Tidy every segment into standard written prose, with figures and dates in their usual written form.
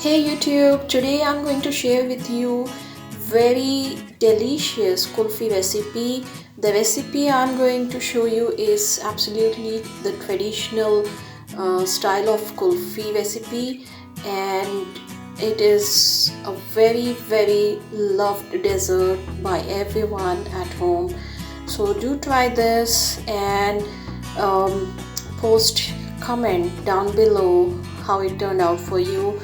Hey YouTube, today I'm going to share with you very delicious kulfi recipe. The recipe I'm going to show you is absolutely the traditional style of kulfi recipe, and it is a very loved dessert by everyone at home. So do try this and post comment down below how it turned out for you.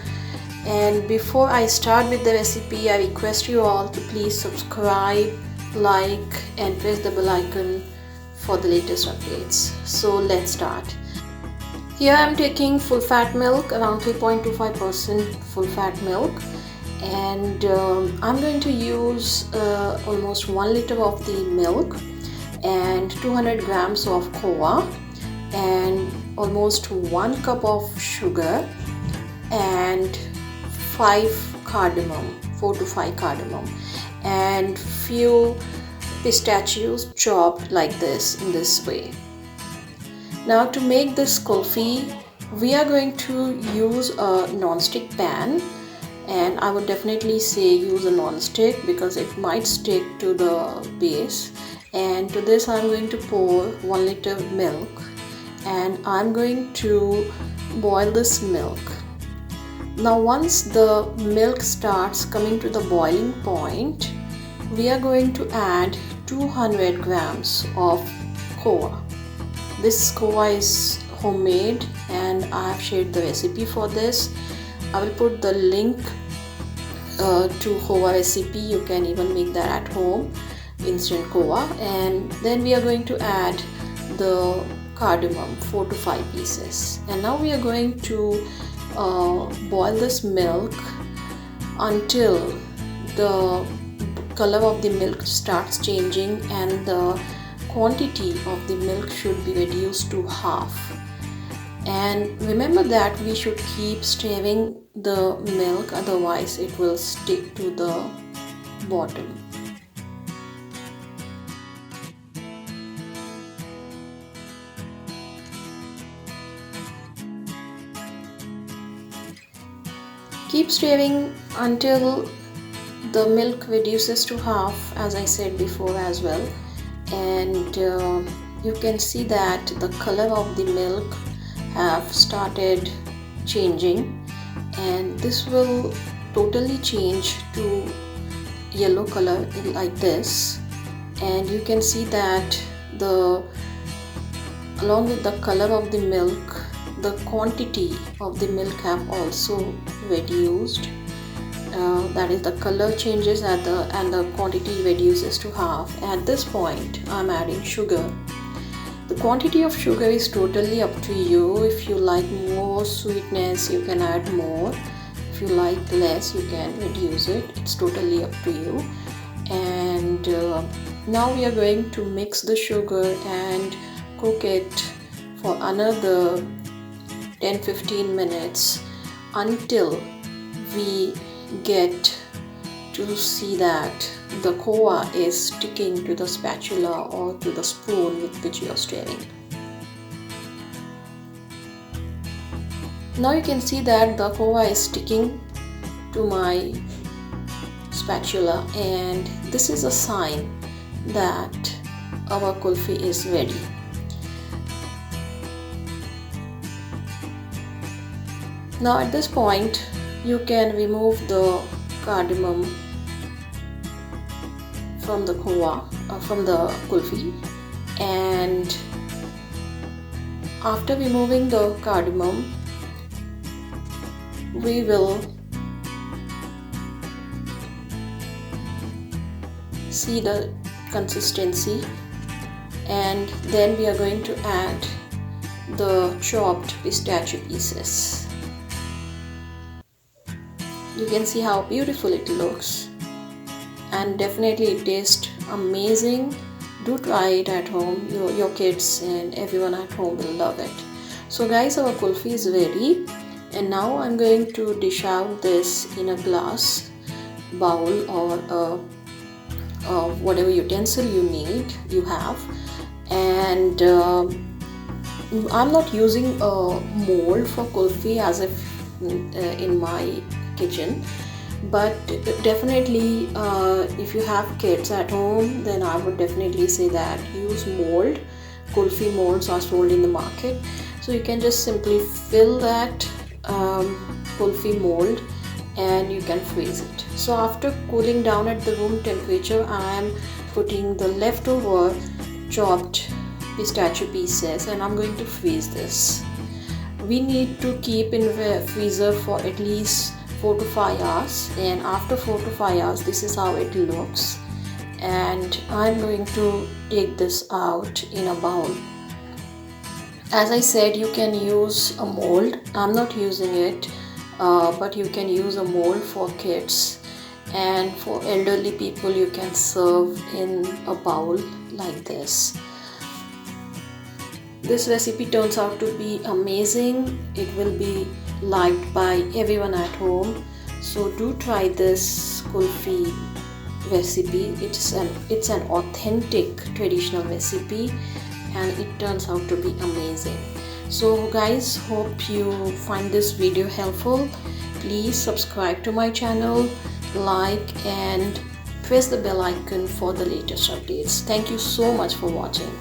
And before I start with the recipe, I request you all to please subscribe, like, and press the bell icon for the latest updates. So let's start. Here I am taking full fat milk, around 3.25% full fat milk, and I'm going to use almost 1 liter of the milk and 200 grams of khoya and almost 1 cup of sugar and 4 to 5 cardamom, and few pistachios chopped like this in this way. Now to make this kulfi, we are going to use a non-stick pan, and I would definitely say use a non-stick because it might stick to the base. And to this I'm going to pour 1 liter milk, and I'm going to boil this milk. Now once the milk starts coming to the boiling point, we are going to add 200 grams of khoya. This khoya is homemade and I have shared the recipe for this. I will put the link to khoya recipe. You can even make that at home, instant khoya. And then we are going to add the cardamom, 4 to 5 pieces. And now we are going to boil this milk until the color of the milk starts changing and the quantity of the milk should be reduced to half. And remember that we should keep stirring the milk, otherwise it will stick to the bottom. Keep stirring until the milk reduces to half, as I said before as well. And you can see that the color of the milk have started changing, and this will totally change to yellow color like this. And you can see that along with the color of the milk, the quantity of the milk have also reduced. That is, the color changes and the quantity reduces to half. At this point I'm adding sugar. The quantity of sugar is totally up to you. If you like more sweetness, you can add more. If you like less, you can reduce it. It's totally up to you. And now we are going to mix the sugar and cook it for another 10-15 minutes until we get to see that the khoya is sticking to the spatula or to the spoon with which you are stirring. Now you can see that the khoya is sticking to my spatula, and this is a sign that our kulfi is ready. Now at this point you can remove the cardamom from the khoya, from the kulfi, and after removing the cardamom we will see the consistency, and then we are going to add the chopped pistachio pieces. You can see how beautiful it looks, and definitely it tastes amazing. Do try it at home. Your kids and everyone at home will love it. So guys, our kulfi is ready, and now I'm going to dish out this in a glass bowl or whatever utensil you have. And I'm not using a mold for kulfi as if in my kitchen. But definitely if you have kids at home, then I would definitely say that use mold. Kulfi molds are sold in the market, so you can just simply fill that kulfi mold and you can freeze it. So after cooling down at the room temperature, I am putting the leftover chopped pistachio pieces and I'm going to freeze this. We need to keep in the freezer for at least 4 to 5 hours, and after 4 to 5 hours this is how it looks. And I'm going to take this out in a bowl. As I said, you can use a mold. I'm not using it, but you can use a mold for kids, and for elderly people you can serve in a bowl like this. This recipe turns out to be amazing. It will be liked by everyone at home. So do try this kulfi recipe. It's an authentic traditional recipe and it turns out to be amazing. So guys, hope you find this video helpful. Please subscribe to my channel, like and press the bell icon for the latest updates. Thank you so much for watching.